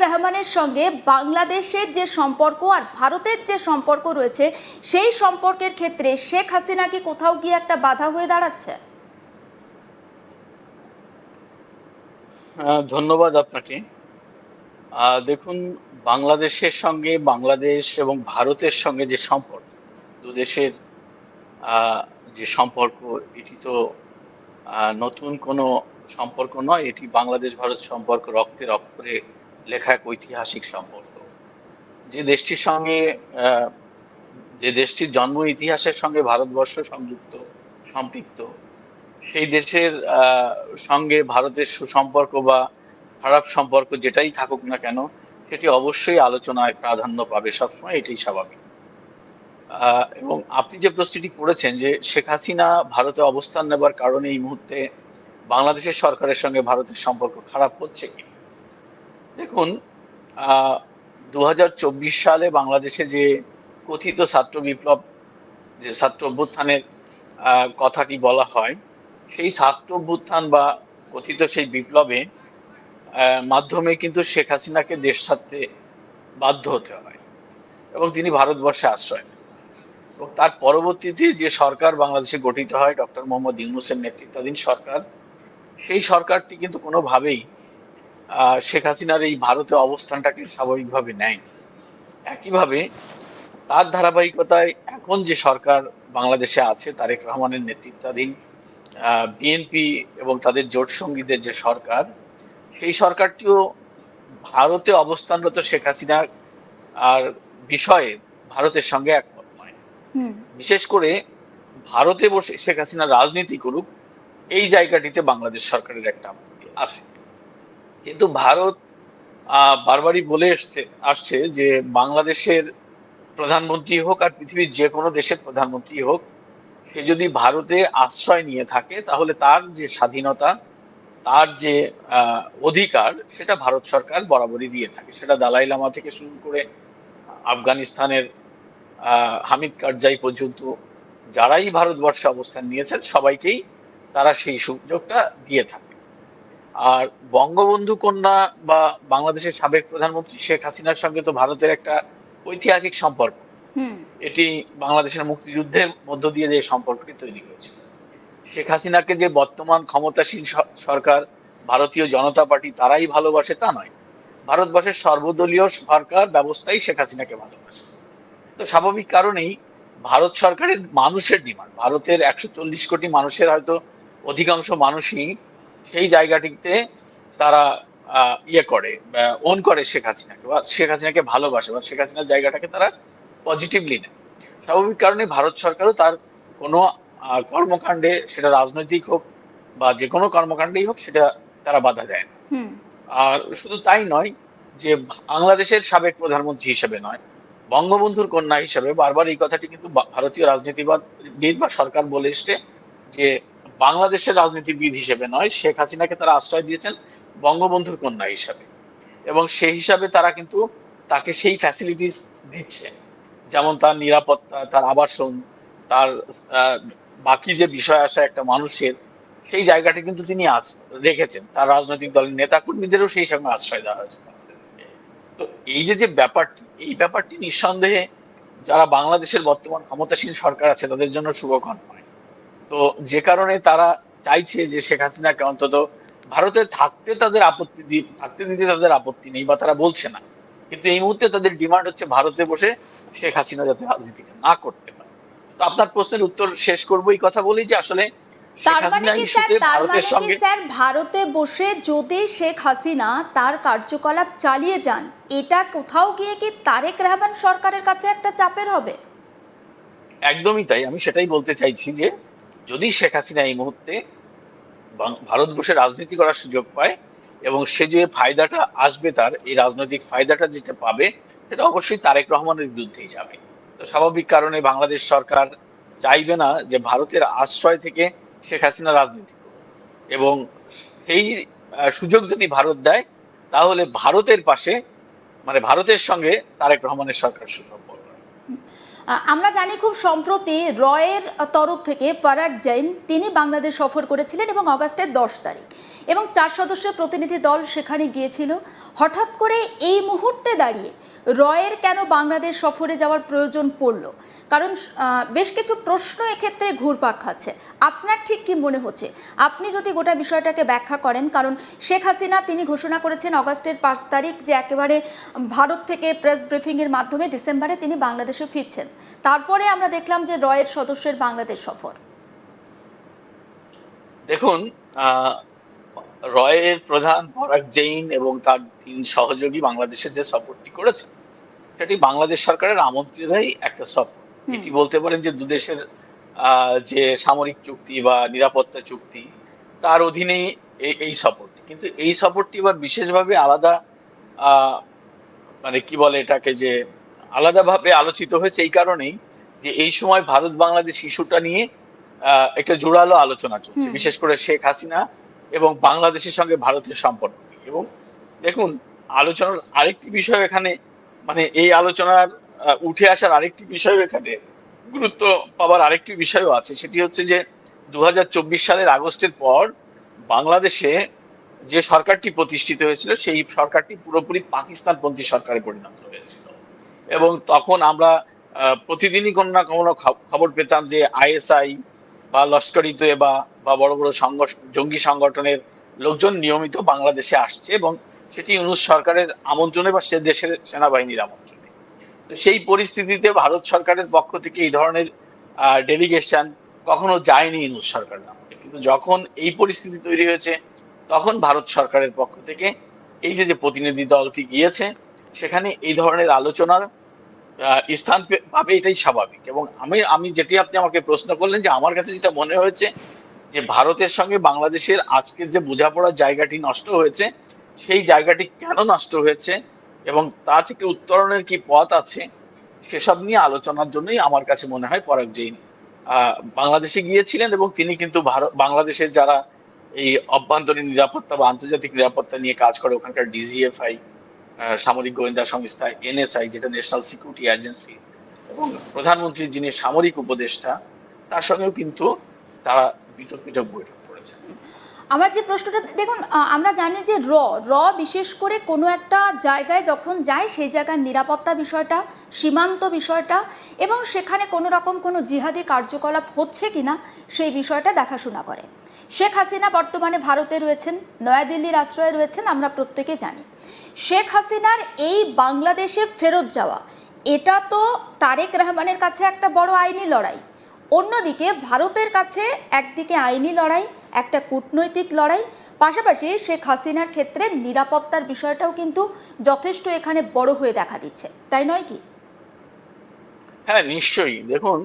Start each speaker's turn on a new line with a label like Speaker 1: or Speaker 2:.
Speaker 1: রহমানের সঙ্গে বাংলাদেশের যে সম্পর্ক আর ভারতের যে সম্পর্ক রয়েছে সেই সম্পর্কের ক্ষেত্রে শেখ হাসিনা কি কোথাও গিয়ে একটা বাধা হয়ে দাঁড়াচ্ছে?
Speaker 2: ধন্যবাদ আপনাকে। দেখুন, বাংলাদেশের সঙ্গে বাংলাদেশ এবং ভারতের সঙ্গে যে সম্পর্ক, দু দেশের আহ, যে সম্পর্ক, এটি তো নতুন কোনো সম্পর্ক নয়। এটি বাংলাদেশ ভারত সম্পর্ক রক্তের অক্ষরে লেখা এক ঐতিহাসিক সম্পর্ক। যে দেশটির সঙ্গে আহ, যে দেশটির জন্ম ইতিহাসের সঙ্গে ভারতবর্ষ সংযুক্ত, সম্পৃক্ত, সেই দেশের সঙ্গে ভারতের সুসম্পর্ক বা খারাপ সম্পর্ক যেটাই থাকুক না কেন, সেটি অবশ্যই আলোচনায় প্রাধান্য পাবে সবসময়, এটাই স্বাভাবিক। এবং আপনি যে প্রশ্নটি করেছেন যে শেখ হাসিনা ভারতে অবস্থান নেবার কারণে এই মুহূর্তে বাংলাদেশের সরকারের সঙ্গে ভারতের সম্পর্ক খারাপ হচ্ছে কি, দেখুন, আহ 2024 সালে বাংলাদেশে যে কথিত ছাত্র বিপ্লব, যে ছাত্র অভ্যুত্থানের কথাটি বলা হয়, সেই ছাত্র অভ্যুত্থান বা কথিত সেই বিপ্লবে মাধ্যমে কিন্তু শেখ হাসিনাকে দেশ ছাড়তে বাধ্য হতে হয় এবং তিনি ভারতবর্ষে আশ্রয় নেন। এবং তার পরবর্তীতে যে সরকার বাংলাদেশে গঠিত হয়, ডক্টর মোহাম্মদ ইউনূসের নেতৃত্বাধীন সরকার, সেই সরকারটি কিন্তু কোনোভাবেই শেখ হাসিনার এই ভারতে অবস্থানটাকে স্বাভাবিকভাবে নেয়নি। একইভাবে তার ধারাবাহিকতায় এখন যে সরকার বাংলাদেশে আছে, তারেক রহমানের নেতৃত্বাধীন বিএনপি এবং তাদের জোট সঙ্গীদের যে সরকার, সেই সরকারটিও ভারতে অবস্থানরত শেখ হাসিনার আর বিষয়ে ভারতের সঙ্গে একমত নয়।
Speaker 1: হুম।
Speaker 2: বিশেষ করে ভারতে বসে শেখ হাসিনা রাজনীতি করুক, এই জায়গাটিতে বাংলাদেশ সরকারের একটা আপত্তি আছে। কিন্তু ভারত বারবারই বলে আসছে যে বাংলাদেশের প্রধানমন্ত্রী হোক আর পৃথিবীর যে কোনো দেশের প্রধানমন্ত্রী হোক, সে যদি ভারতে আশ্রয় নিয়ে থাকে তাহলে তার যে স্বাধীনতা, তার যে অধিকার, সেটা ভারত সরকার বরাবরই দিয়ে থাকে। সেটা দালাই লামা থেকে শুরু করে আফগানিস্তানের হামিদ কারজাই পর্যন্ত যারাই ভারতবর্ষে অবস্থান নিয়েছেন, সবাইকেই তারা সেই সুযোগটা দিয়ে থাকে। আর বঙ্গবন্ধু কন্যা বা বাংলাদেশের সাবেক প্রধানমন্ত্রী শেখ হাসিনার সঙ্গে তো ভারতের একটা ঐতিহাসিক সম্পর্ক।
Speaker 1: হুম।
Speaker 2: এটি বাংলাদেশের মুক্তিযুদ্ধের মধ্য দিয়ে যে সম্পর্কটি তৈরি হয়েছিল। শেখ হাসিনাকে যে বর্তমান ক্ষমতাসীন সরকার, ভারতীয় জনতা পার্টি, তারাই ভালোবাসে তা নয়। ভারতবর্ষের সর্বদলীয় সরকার ব্যবস্থাই শেখ হাসিনাকে ভালোবাসে। তো স্বাভাবিক কারণেই ভারত সরকারের মানুষের ডিমান্ড, ভারতের 140 কোটি মানুষের হয়তো অধিকাংশ মানুষই সেই জায়গাটিতে তারা ইয়ে করে, ওন করে শেখ হাসিনাকে, বা শেখ হাসিনাকে ভালোবাসে, বা শেখ হাসিনার জায়গাটাকে তারা পজিটিভলি নেয়। স্বাভাবিক কারণে ভারত সরকারও তার কোনো কর্মকাণ্ডে, সেটা রাজনৈতিক হোক বা যে কোনো কর্মকাণ্ডেই হোক, সেটা তারা বাধা দেয় না।
Speaker 1: হুম।
Speaker 2: আর শুধু তাই নয়, যে বাংলাদেশের সাবেক প্রধানমন্ত্রী হিসেবে নয়, বঙ্গবন্ধুর কন্যা হিসেবে বারবার এই কথাটি কিন্তু ভারতীয় রাজনীতিবিদ বা সরকার বলে এসছে যে বাংলাদেশের রাজনীতিবিদ হিসেবে নয়, শেখ হাসিনাকে তারা আশ্রয় দিয়েছেন বঙ্গবন্ধুর কন্যা হিসাবে। এবং সেই হিসাবে তারা কিন্তু তাকে সেই ফ্যাসিলিটিস দিচ্ছে, যেমন তার নিরাপত্তা, তার আবাসন, তার আহ, বাকি যে বিষয় আসা একটা মানুষের, সেই জায়গাটি কিন্তু তিনি রেখেছেন। তার রাজনৈতিক দলের নেতা কর্মীদেরও সেই সঙ্গে আশ্রয় দেওয়া হয়েছে। তো এই যে যে ব্যাপারটি, এই ব্যাপারটি নিঃসন্দেহে যারা বাংলাদেশের বর্তমান ক্ষমতাসীন সরকার আছে তাদের জন্য শুভকর নয়। তো যে কারণে তারা চাইছে যে শেখ হাসিনাকে অন্তত ভারতে থাকতে দিতে তাদের আপত্তি নেই, বা তারা বলছে না। কিন্তু এই মুহূর্তে তাদের ডিমান্ড হচ্ছে ভারতে বসে শেখ হাসিনা যাতে রাজনীতিটা না করতে পারে। তো আপনার প্রশ্নের উত্তর শেষ করবো এই কথা বলি যে আসলে শেখ হাসিনা ইস্যুতে ভারতের সঙ্গে
Speaker 1: ভারতে বসে যদি শেখ হাসিনা তার কার্যকলাপ চালিয়ে যান, এটা কোথাও গিয়ে কি তারেক রহমান সরকারের কাছে একটা চাপের হবে?
Speaker 2: একদমই তাই। আমি সেটাই বলতে চাইছি যে যদি শেখ হাসিনা এই মুহূর্তে ভারতবর্ষে রাজনীতি করার সুযোগ পায়, এবং সে যে ফায়দাটা আসবে, তার এই রাজনৈতিক ফায়দাটা যেটা পাবে, সেটা অবশ্যই তারেক রহমানের বিরুদ্ধেই যাবে। তো স্বাভাবিক কারণে বাংলাদেশ সরকার চাইবে না যে ভারতের আশ্রয় থেকে শেখ হাসিনা রাজনীতি করুক। এবং সেই সুযোগ যদি ভারত দেয়, তাহলে ভারতের পাশে, মানে ভারতের সঙ্গে তারেক রহমানের সরকার সুসম্পর্ক।
Speaker 1: আমরা জানি খুব সম্প্রতি রয়ের তরফ থেকে ফারাক জৈন তিনি বাংলাদেশ সফর করেছিলেন এবং অগাস্টের 10 তারিখ এবং 4 সদস্যের প্রতিনিধি দল সেখানে গিয়েছিল। হঠাৎ করে এই মুহূর্তে দাঁড়িয়ে রয়ের কেন বাংলাদেশ সফরে যাওয়ার প্রয়োজন পড়ল? কারণ বেশ কিছু প্রশ্ন এক্ষেত্রে ঘুরপাক খাচ্ছে। আপনার ঠিক কি মনে হচ্ছে? আপনি যদি গোটা বিষয়টাকে ব্যাখ্যা করেন, কারণ শেখ হাসিনা তিনি ঘোষণা করেছেন অগাস্টের 5 তারিখ যে একেবারে ভারত থেকে প্রেস ব্রিফিংয়ের মাধ্যমে ডিসেম্বরে তিনি বাংলাদেশে ফিরছেন। তারপরে আমরা দেখলাম যে রয়ের সদস্যের বাংলাদেশ সফর।
Speaker 2: দেখুন, রয়ের প্রধান ফারাক জৈন এবং তার 3 সহযোগী বাংলাদেশের যে সফরটি করেছেন সেটি বাংলাদেশ সরকারের আমন্ত্রিতই একটা সফর। এটি বলতে পারেন যে দুদেশের যে সামরিক চুক্তি বা নিরাপত্তা চুক্তি তার অধীনেই এই সফরটি। কিন্তু এই সফরটি এবার বিশেষভাবে আলাদা, আহ, মানে কি বলে এটাকে, যে আলাদাভাবে আলোচিত হয়েছে এই কারণেই যে এই সময় ভারত বাংলাদেশ ইস্যুটা নিয়ে একটা জোরালো আলোচনা চলছে, বিশেষ করে শেখ হাসিনা এবং বাংলাদেশের সঙ্গে ভারতের সম্পর্ক নিয়ে। এবং দেখুন, আলোচনার আরেকটি বিষয় এখানে, মানে এই আলোচনার উঠে আসার আরেকটি বিষয় এখানে গুরুত্ব পাওয়ার আরেকটি বিষয়ও আছে, সেটি হচ্ছে যে 2024 সালের আগস্টের পর বাংলাদেশে যে সরকারটি প্রতিষ্ঠিত হয়েছিল সেই সরকারটি পুরোপুরি পাকিস্তানপন্থী সরকারে পরিণত হয়েছিল। এবং তখন আমরা প্রতিদিনই কোনো না কোনো খবর পেতাম যে আইএসআই বা লস্কর ই তৈয়বা বা বড় বড় জঙ্গি সংগঠনের লোকজন নিয়মিত বাংলাদেশে আসছে, এবং সেটি ইউনূস সরকারের আমন্ত্রণে বা সে দেশের সেনাবাহিনীর আমন্ত্রণে। তো সেই পরিস্থিতিতে ভারত সরকারের পক্ষ থেকে এই ধরনের ডেলিগেশন কখনো যায়নি ইউনূস সরকারের আমলে। কিন্তু যখন এই পরিস্থিতি তৈরি হয়েছে তখন ভারত সরকারের পক্ষ থেকে এই যে প্রতিনিধি দলটি গিয়েছে সেখানে এই ধরনের আলোচনার স্থান পাবে, এটাই স্বাভাবিক। এবং আমি যেটি আপনি আমাকে প্রশ্ন করলেন, যে আমার কাছে যেটা মনে হয়েছে যে ভারতের সঙ্গে বাংলাদেশের আজকের যে বোঝাপড়ার জায়গাটি নষ্ট হয়েছে, সেই জায়গাটি কেন নষ্ট হয়েছে এবং তা থেকে উত্তরণের কি পথ আছে সেসব নিয়ে আলোচনার জন্যই আমার কাছে মনে হয় ফারাক জৈন বাংলাদেশে গিয়েছিলেন। এবং তিনি কিন্তু বাংলাদেশের যারা এই অভ্যন্তরীণ নিরাপত্তা বা আন্তর্জাতিক নিরাপত্তা নিয়ে কাজ করে, ওখানকার ডিজিএফআই, সামরিক গোয়েন্দা সংস্থা, এনএসআই যেটা ন্যাশনাল সিকিউরিটি এজেন্সি, এবং প্রধানমন্ত্রীর যিনি সামরিক উপদেষ্টা, তার সঙ্গেও কিন্তু তারা বিতর্কিত বৈঠক করেছেন।
Speaker 1: আমার যে প্রশ্নটা, দেখুন আমরা জানি যে র বিশেষ করে কোনো একটা জায়গায় যখন যায় সেই জায়গার নিরাপত্তা বিষয়টা, সীমান্ত বিষয়টা এবং সেখানে কোনো রকম কোনো জিহাদি কার্যকলাপ হচ্ছে কিনা সেই বিষয়টা দেখাশোনা করে। শেখ হাসিনা বর্তমানে ভারতে রয়েছেন, নয়াদিল্লির আশ্রয়ে রয়েছেন, আমরা প্রত্যেকে জানি। শেখ হাসিনার এই বাংলাদেশে ফেরত যাওয়া, এটা তো তারেক রহমানের কাছে একটা বড় আইনি লড়াই। অন্যদিকে ভারতের কাছে একদিকে আইনি লড়াই, একটা কূটনৈতিক লড়াই, পাশাপাশি শেখ হাসিনার ক্ষেত্রে নিরাপত্তার বিষয়টাও কিন্তু যথেষ্ট এখানে বড় হয়ে দেখা দিচ্ছে, তাই নয় কি?
Speaker 2: হ্যাঁ, নিশ্চয়ই। দেখুন,